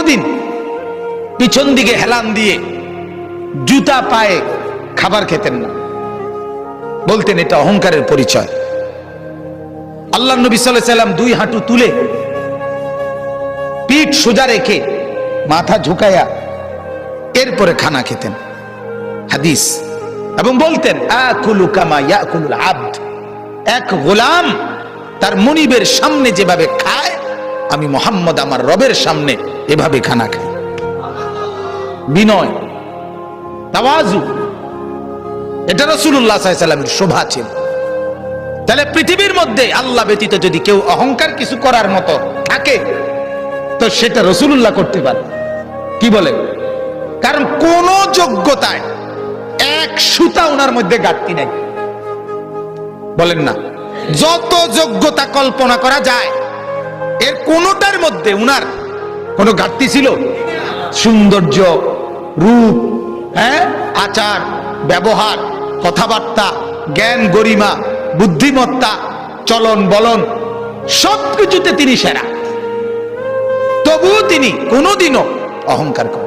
কোনোদিন পিছন দিকে হেলান দিয়ে জুতা পায়ে খাবার খেতেন না, বলতেন এটা অহংকারের পরিচয়। আল্লাহ নবী সাল্লাল্লাহু আলাইহি সাল্লাম দুই হাঁটু তুলে পিঠ সোজা রেখে মাথা ঝুঁকায়া এরপরে খানা খেতেন, হাদিস। এবং বলতেন আকুলু কামা ইয়াকুলুল আবদ, এক গোলাম তার মুনিবের সামনে যেভাবে খায়, আমি মুহাম্মদ আমার রবের সামনে এভাবে খানা খাই। বিনয়, তাওয়াজু, এটা রাসূলুল্লাহ সাল্লাল্লাহু আলাইহি ওয়াসাল্লামের শোভা ছিল। তাহলে পৃথিবীর মধ্যে আল্লাহ ব্যতীত যদি কেউ অহংকার কিছু করার মতো থাকে তো সেটা রাসূলুল্লাহ করতে পারে। কি বলে? কারণ কোন যোগ্যতায় এক সুতা ওনার মধ্যে ঘাটতি নাই। বলেন না, যত যোগ্যতা কল্পনা করা যায় এর কোনটার মধ্যে উনার কোনো ঘাটতি ছিল? সৌন্দর্য, রূপ, আচার ব্যবহার, কথাবার্তা, জ্ঞান গরিমা, বুদ্ধিমত্তা, চলন বলন, সবকিছুতে তিনি সেরা। তবুও তিনি কোনোদিনও অহংকার করেন।